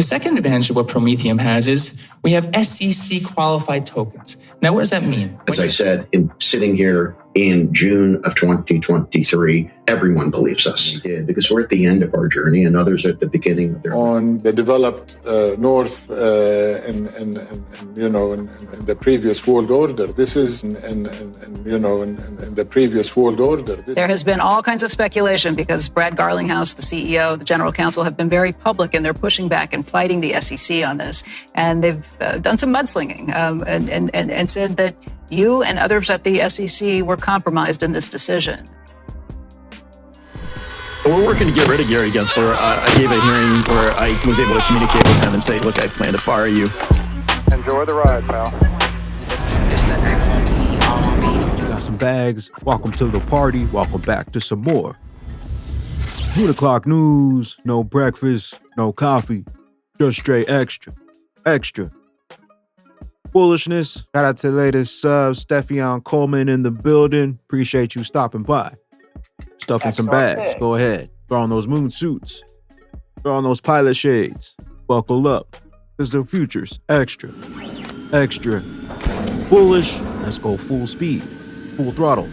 The second advantage of what Prometheum has is we have SEC qualified tokens. Now, what does that mean? As I said, sitting here in June of 2023, everyone believes us. Because we're at the end of our journey and others are at the beginning of their on the developed North in the previous world order. This is in the previous world order. There has been all kinds of speculation because Brad Garlinghouse, the CEO, the general counsel, have been very public in their pushing back and fighting the SEC on this. And they've done some mudslinging and said that you and others at the SEC were compromised in this decision. We're working to get rid of Gary Gensler. I gave a hearing where I was able to communicate with him and say, look, I plan to fire you. Enjoy the ride, pal. It's the XRP. You got some bags. Welcome to the party. Welcome back to some more 2 o'clock news. No breakfast, no coffee. Just straight extra. Extra. Foolishness. Shout out to the latest sub, Steffion Coleman in the building. Appreciate you stopping by. Stuffing some bags. Go ahead. Throw on those moon suits. Throw on those pilot shades. Buckle up. Because the future's extra. Extra. Bullish. Let's go full speed. Full throttle.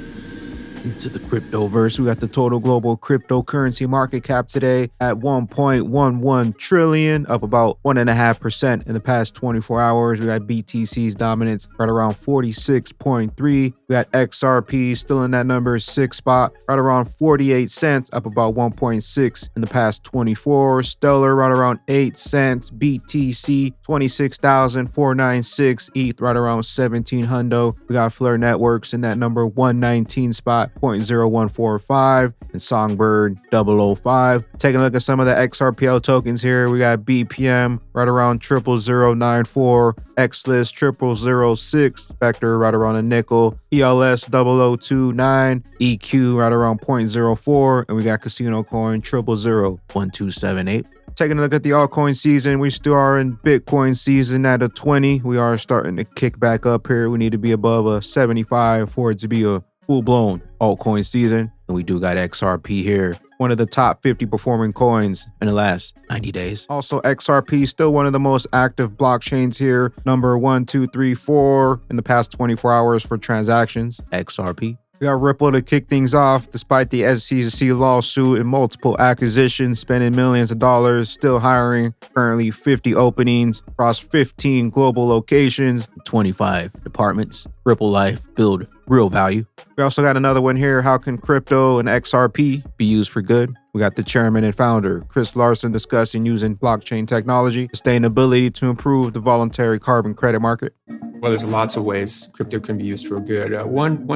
Into the cryptoverse. We got the total global cryptocurrency market cap today at 1.11 trillion, up about 1.5% in the past 24 hours. We got BTC's dominance right around 46.3. We got XRP still in that number 6 spot, right around 48 cents, up about 1.6 in the past 24. Stellar right around 8 cents. BTC 26,496. ETH right around 17 hundo. We got Fleur Networks in that number 119 spot. 0.0145 and Songbird 005. Taking a look at some of the XRPL tokens here. We got BPM right around 00094, XLIST 0006, Spectre right around a nickel, ELS 0029, EQ right around 0.04, and we got Casino Coin 0001278. Taking a look at the altcoin season, we still are in Bitcoin season at a 20. We are starting to kick back up here. We need to be above a 75 for it to be a full-blown altcoin season. And we do got XRP here, one of the top 50 performing coins in the last 90 days. Also, XRP still one of the most active blockchains here. Number 1, 2, 3, 4 in the past 24 hours for transactions. XRP. We got Ripple to kick things off despite the SEC lawsuit and multiple acquisitions, spending millions of dollars, still hiring, currently 50 openings across 15 global locations, 25 departments. Ripple Life, build real value. We also got another one here. How can crypto and XRP be used for good? We got the chairman and founder, Chris Larson, discussing using blockchain technology, sustainability to improve the voluntary carbon credit market. Well, there's lots of ways crypto can be used for good. One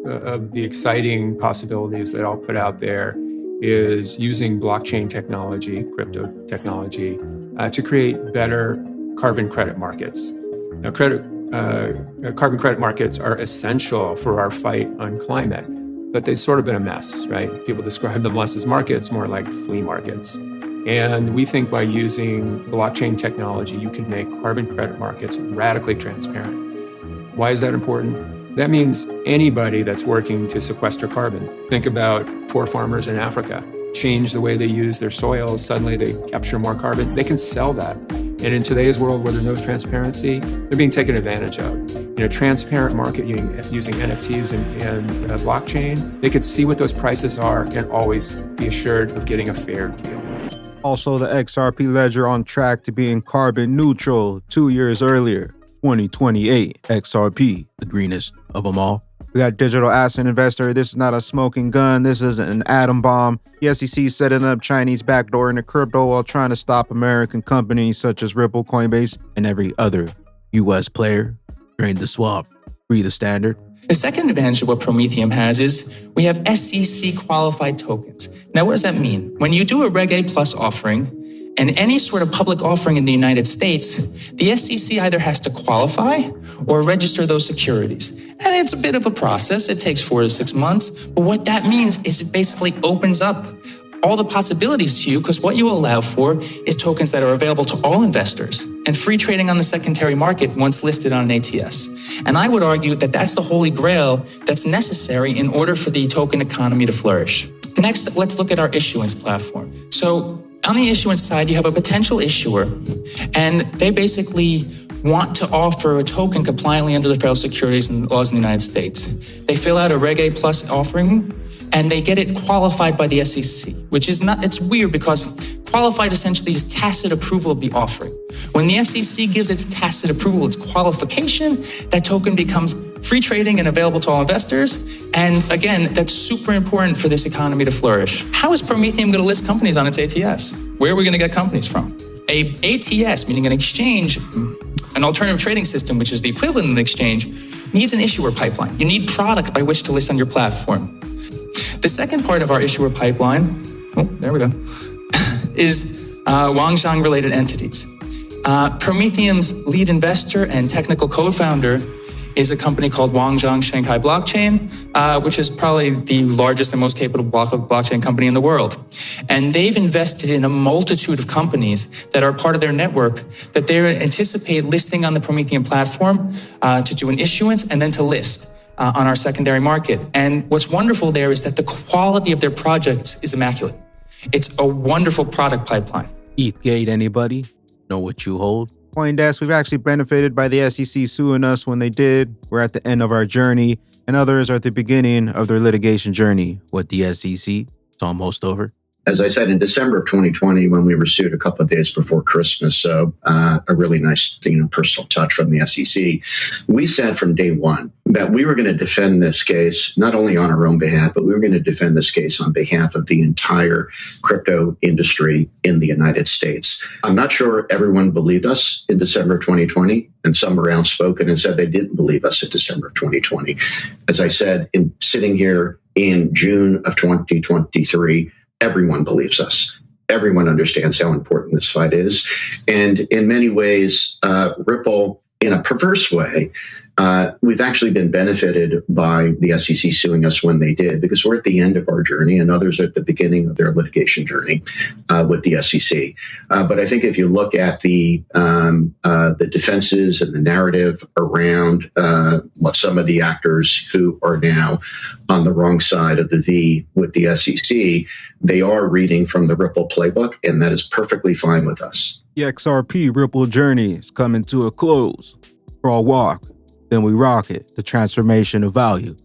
of the exciting possibilities that I'll put out there is using blockchain technology, crypto technology, to create better carbon credit markets. Now, carbon credit markets are essential for our fight on climate, but they've sort of been a mess, right? People describe them less as markets, more like flea markets. And we think by using blockchain technology, you can make carbon credit markets radically transparent. Why is that important? That means anybody that's working to sequester carbon. Think about poor farmers in Africa. Change the way they use their soils, suddenly they capture more carbon. They can sell that. And in today's world where there's no transparency, they're being taken advantage of. In a transparent market using NFTs and blockchain, they could see what those prices are and always be assured of getting a fair deal. Also, the XRP ledger on track to being carbon neutral 2 years earlier, 2028. XRP, the greenest of them all. We got digital asset investor. This is not a smoking gun. This isn't an atom bomb. The SEC setting up Chinese backdoor into crypto while trying to stop American companies such as Ripple, Coinbase, and every other U.S. player. Drain the swamp. Free the standard. The second advantage of what Prometheum has is we have SEC qualified tokens. Now, what does that mean? When you do a Reg A Plus offering and any sort of public offering in the United States, the SEC either has to qualify or register those securities. And it's a bit of a process. It takes 4 to 6 months. But what that means is it basically opens up all the possibilities to you, because what you allow for is tokens that are available to all investors and free trading on the secondary market once listed on an ATS. And I would argue that that's the holy grail that's necessary in order for the token economy to flourish. Next, let's look at our issuance platform. So On the issuance side, you have a potential issuer, and they basically want to offer a token compliantly under the federal securities and laws in the United States. They fill out a Reg A plus offering, and they get it qualified by the SEC, which is not, it's weird because qualified essentially is tacit approval of the offering. When the SEC gives its tacit approval, its qualification, that token becomes free trading and available to all investors. And again, that's super important for this economy to flourish. How is Prometheum going to list companies on its ATS? Where are we going to get companies from? A ATS, meaning an exchange, an alternative trading system, which is the equivalent of an exchange, needs an issuer pipeline. You need product by which to list on your platform. The second part of our issuer pipeline, is Guangzhou-related entities. Prometheum's lead investor and technical co-founder is a company called Guangzhou Shanghai Blockchain, which is probably the largest and most capable blockchain company in the world. And they've invested in a multitude of companies that are part of their network that they anticipate listing on the Prometheum platform to do an issuance and then to list on our secondary market. And what's wonderful there is that the quality of their projects is immaculate. It's a wonderful product pipeline. ETHgate, anybody? Know what you hold? CoinDesk, we've actually benefited by the SEC suing us when they did. We're at the end of our journey, and others are at the beginning of their litigation journey with the SEC. It's almost over. As I said, in December of 2020, when we were sued a couple of days before Christmas, so a really nice, personal touch from the SEC, we said from day one that we were going to defend this case, not only on our own behalf, but we were going to defend this case on behalf of the entire crypto industry in the United States. I'm not sure everyone believed us in December of 2020, and some were outspoken and said they didn't believe us in December of 2020. As I said, sitting here in June of 2023, everyone believes us. Everyone understands how important this fight is. And in many ways, Ripple, in a perverse way, we've actually been benefited by the SEC suing us when they did, because we're at the end of our journey and others are at the beginning of their litigation journey with the SEC. But I think if you look at the defenses and the narrative around what some of the actors who are now on the wrong side of the V with the SEC, they are reading from the Ripple playbook, and that is perfectly fine with us. The XRP Ripple journey is coming to a close. For a walk, then we rock it. The transformation of value.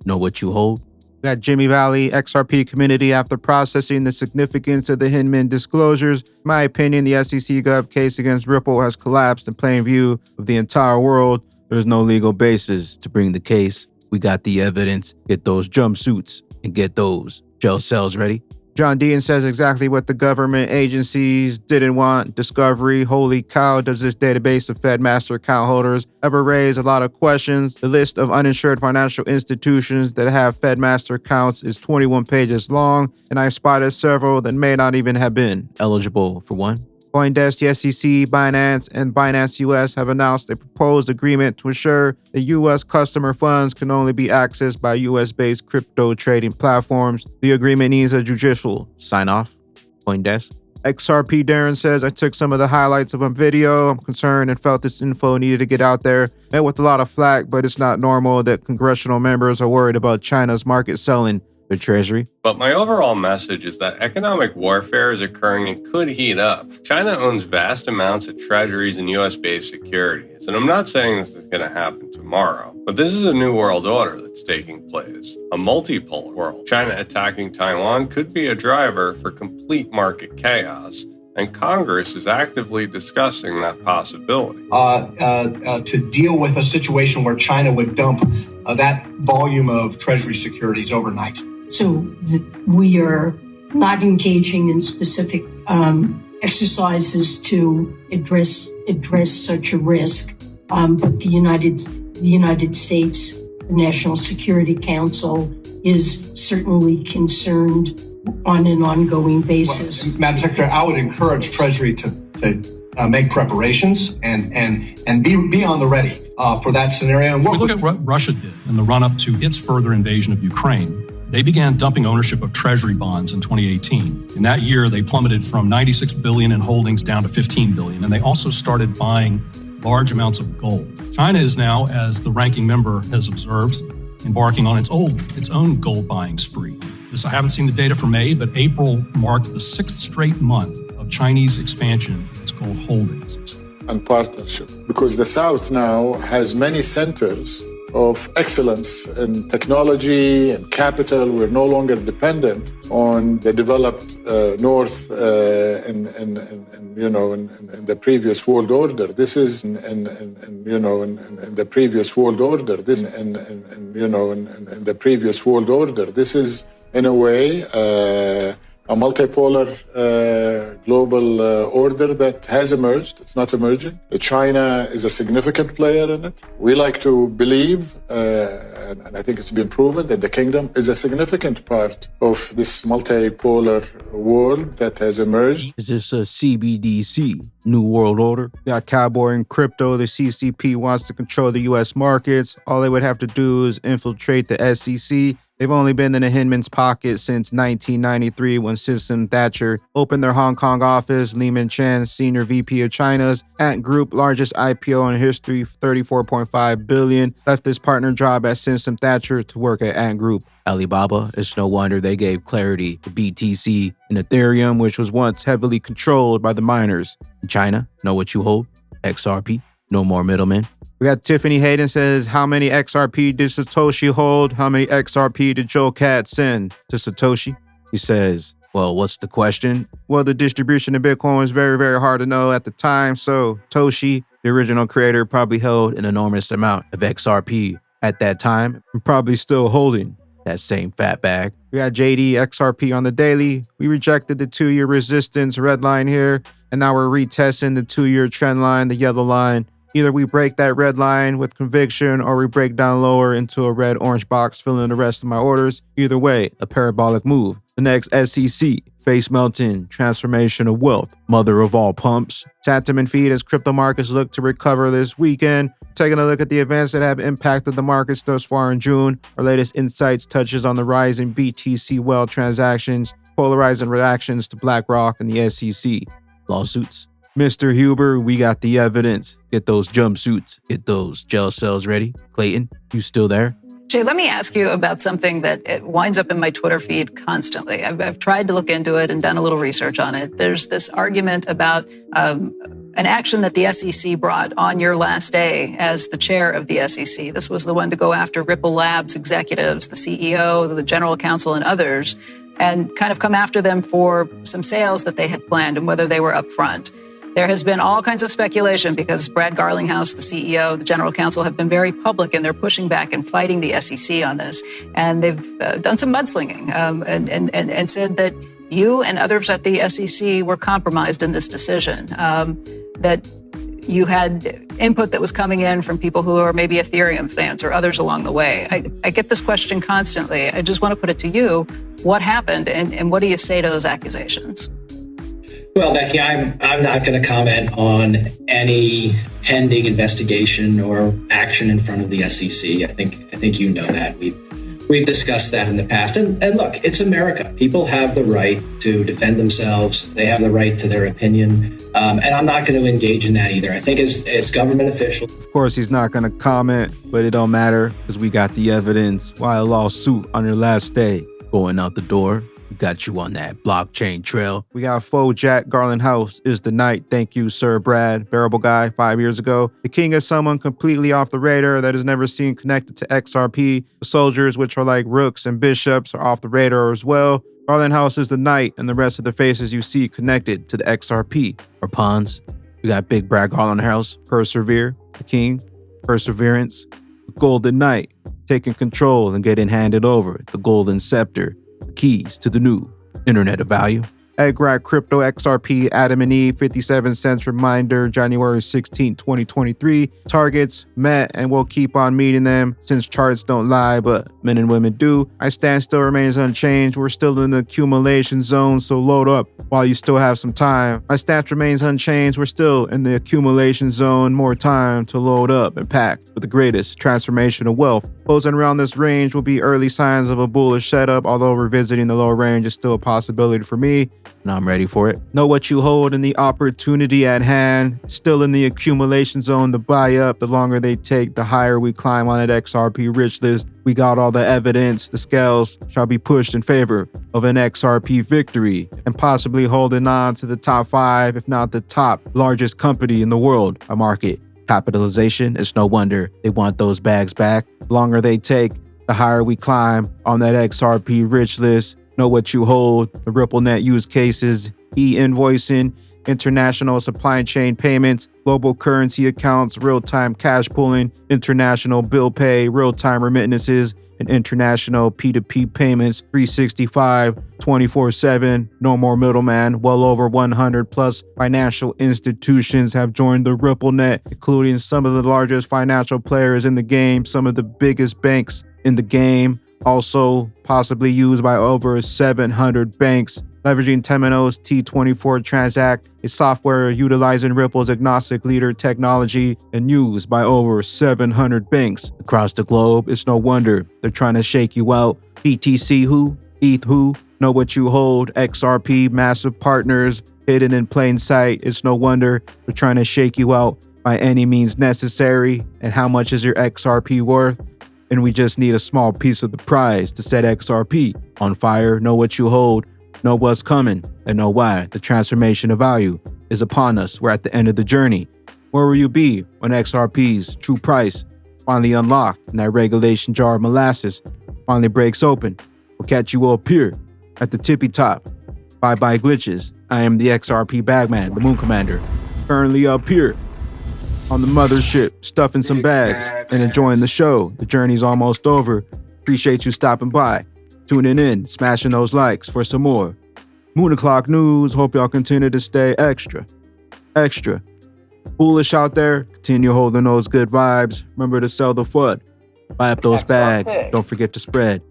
Know what you hold? We got Jimmy Valley XRP community after processing the significance of the Hinman disclosures. In my opinion, the SEC Gov case against Ripple has collapsed in plain view of the entire world. There's no legal basis to bring the case. We got the evidence. Get those jumpsuits and get those gel cells ready. John Dean says exactly what the government agencies didn't want. Discovery, holy cow, does this database of FedMaster account holders ever raise a lot of questions? The list of uninsured financial institutions that have FedMaster accounts is 21 pages long, and I spotted several that may not even have been eligible for one. CoinDesk, the SEC, Binance, and Binance US have announced a proposed agreement to ensure that U.S. customer funds can only be accessed by U.S.-based crypto trading platforms. The agreement needs a judicial sign-off. CoinDesk. XRP Darren says, I took some of the highlights of a video. I'm concerned and felt this info needed to get out there. Met with a lot of flack, but it's not normal that congressional members are worried about China's market selling the Treasury. But my overall message is that economic warfare is occurring and could heat up. China owns vast amounts of treasuries and US-based securities, and I'm not saying this is going to happen tomorrow, but this is a new world order that's taking place, a multipolar world. China attacking Taiwan could be a driver for complete market chaos, and Congress is actively discussing that possibility. To deal with a situation where China would dump that volume of treasury securities overnight. So we are not engaging in specific exercises to address such a risk. But the United States National Security Council is certainly concerned on an ongoing basis. Well, Madam Secretary, I would encourage Treasury to make preparations and be on the ready for that scenario. If we look at what Russia did in the run-up to its further invasion of Ukraine, they began dumping ownership of Treasury bonds in 2018. In that year, they plummeted from $96 billion in holdings down to $15 billion, and they also started buying large amounts of gold. China is now, as the ranking member has observed, embarking on its own gold buying spree. I haven't seen the data for May, but April marked the 6th straight month of Chinese expansion. It's called holdings. And partnership. Because the South now has many centers of excellence in technology and capital. We're no longer dependent on the developed North in the previous world order. This is in the previous world order. This in the previous world order. This is in a way a multipolar global order that has emerged. It's not emerging. China is a significant player in it. We like to believe, and I think it's been proven, that the kingdom is a significant part of this multipolar world that has emerged. Is this a CBDC, New World Order? Got Cowboy and crypto. The CCP wants to control the U.S. markets. All they would have to do is infiltrate the SEC. They've only been in the Hinman's pocket since 1993 when Citizen Thatcher opened their Hong Kong office. Lehman Chen, senior VP of China's Ant Group, largest IPO in history, $34.5 billion, left his partner job at Citizen Thatcher to work at Ant Group. Alibaba, it's no wonder they gave clarity to BTC and Ethereum, which was once heavily controlled by the miners. In China, know what you hold? XRP. No more middlemen. We got Tiffany Hayden says, how many XRP did Satoshi hold? How many XRP did Joe Cat send to Satoshi? He says, well, what's the question? Well, the distribution of Bitcoin was very, very hard to know at the time. So Toshi, the original creator, probably held an enormous amount of XRP at that time and probably still holding that same fat bag. We got JD XRP on the daily. We rejected the 2-year resistance red line here. And now we're retesting the 2-year trend line, the yellow line. Either we break that red line with conviction or we break down lower into a red-orange box, filling the rest of my orders. Either way, a parabolic move. The next SEC, face melting, transformation of wealth, mother of all pumps. Sentiment feed as crypto markets look to recover this weekend. Taking a look at the events that have impacted the markets thus far in June. Our latest insights touches on the rise in BTC well transactions, polarizing reactions to BlackRock and the SEC. Lawsuits. Mr. Huber, we got the evidence. Get those jumpsuits. Get those gel cells ready. Clayton, you still there? Jay, let me ask you about something that it winds up in my Twitter feed constantly. I've tried to look into it and done a little research on it. There's this argument about an action that the SEC brought on your last day as the chair of the SEC. This was the one to go after Ripple Labs executives, the CEO, the general counsel, and others, and kind of come after them for some sales that they had planned and whether they were upfront. There has been all kinds of speculation because Brad Garlinghouse, the CEO, the general counsel, have been very public and they're pushing back and fighting the SEC on this. And they've done some mudslinging and said that you and others at the SEC were compromised in this decision, that you had input that was coming in from people who are maybe Ethereum fans or others along the way. I get this question constantly. I just want to put it to you. What happened and what do you say to those accusations? Well, Becky, I'm not going to comment on any pending investigation or action in front of the SEC. I think you know that. We've discussed that in the past. And look, it's America. People have the right to defend themselves. They have the right to their opinion. And I'm not going to engage in that either. I think as government officials. Of course, he's not going to comment, but it don't matter because we got the evidence. Why a lawsuit on your last day going out the door? We got you on that blockchain trail. We got Faux Jack Garlinghouse is the night. Thank you, Sir Brad. Bearable guy 5 years ago. The king is someone completely off the radar that is never seen connected to XRP. The soldiers, which are like rooks and bishops, are off the radar as well. Garlinghouse is the knight and the rest of the faces you see connected to the XRP are pawns. We got Big Brad Garlinghouse, Persevere, the king, Perseverance, the Golden Knight, taking control and getting handed over the Golden Scepter. Keys to the new Internet of Value. Egg Crypto XRP Adam and Eve 57 cents reminder January 16, 2023. Targets met and we'll keep on meeting them since charts don't lie, but men and women do. My stance still remains unchanged. We're still in the accumulation zone, so load up while you still have some time. My stance remains unchanged. We're still in the accumulation zone. More time to load up and pack for the greatest transformation of wealth Closing around this range will be early signs of a bullish setup, although revisiting the lower range is still a possibility for me, and I'm ready for it. Know what you hold in the opportunity at hand. Still in the accumulation zone to buy up. The longer they take, the higher we climb on that XRP rich list. We got all the evidence. The scales shall be pushed in favor of an XRP victory and possibly holding on to the top 5, if not the top largest company in the world by market capitalization. It's no wonder they want those bags back. The longer they take, the higher we climb on that XRP rich list. Know what you hold. The RippleNet use cases, e-invoicing, international supply chain payments, global currency accounts, real-time cash pooling, international bill pay, real-time remittances, and international P2P payments, 365, 24/7, no more middleman. Well over 100 plus financial institutions have joined the RippleNet, including some of the largest financial players in the game, some of the biggest banks in the game, also possibly used by over 700 banks. Leveraging Temenos T24 Transact, a software utilizing Ripple's agnostic leader technology and used by over 700 banks across the globe. It's no wonder they're trying to shake you out. BTC who? ETH who? Know what you hold. XRP, massive partners, hidden in plain sight. It's no wonder they're trying to shake you out by any means necessary. And how much is your XRP worth? And we just need a small piece of the prize to set XRP on fire. Know what you hold. Know what's coming and know why. The transformation of value is upon us. We're at the end of the journey. Where will you be when XRP's true price finally unlocked and that regulation jar of molasses finally breaks open? We'll catch you up here at the tippy top. Bye-bye glitches. I am the XRP Bagman, the Moon Commander, currently up here on the mothership, stuffing some bags and enjoying the show. The journey's almost over. Appreciate you stopping by, tuning in, smashing those likes for some more Moon O'Clock news. Hope y'all continue to stay extra bullish out there. Continue holding those good vibes. Remember to sell the FUD. Buy up those bags. Don't forget to spread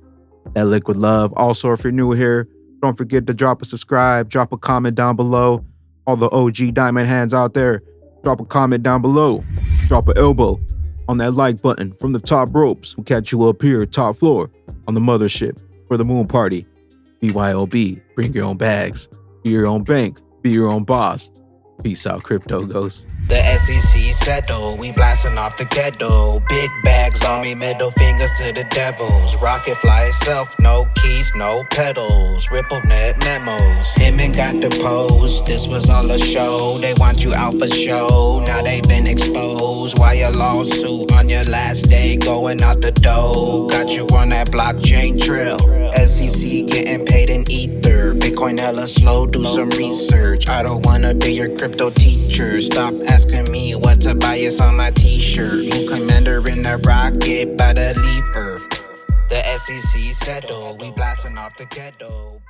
that liquid love. Also, if you're new here, don't forget to drop a subscribe, drop a comment down below. All the OG diamond hands out there, drop a comment down below. Drop an elbow on that like button from the top ropes. We'll catch you up here, top floor, on the mothership for the moon party. BYOB, bring your own bags, be your own bank, be your own boss. Peace out, crypto ghosts. The SEC settle, we blasting off the ghetto. Big bags on me, middle fingers to the devils. Rocket fly itself, no keys, no pedals. RippleNet memos, him and got the pose. This was all a show, they want you out for show. Now they been exposed. Why a lawsuit on your last day going out the door? Got you on that blockchain trail. SEC getting paid in ether. Bitcoin hella slow, do some research. I don't wanna be your crypto teacher. Stop asking me what to buy, it's on my t-shirt. Moon Commander in the rocket, by the leave Earth. The SEC settle, we blasting off the ghetto.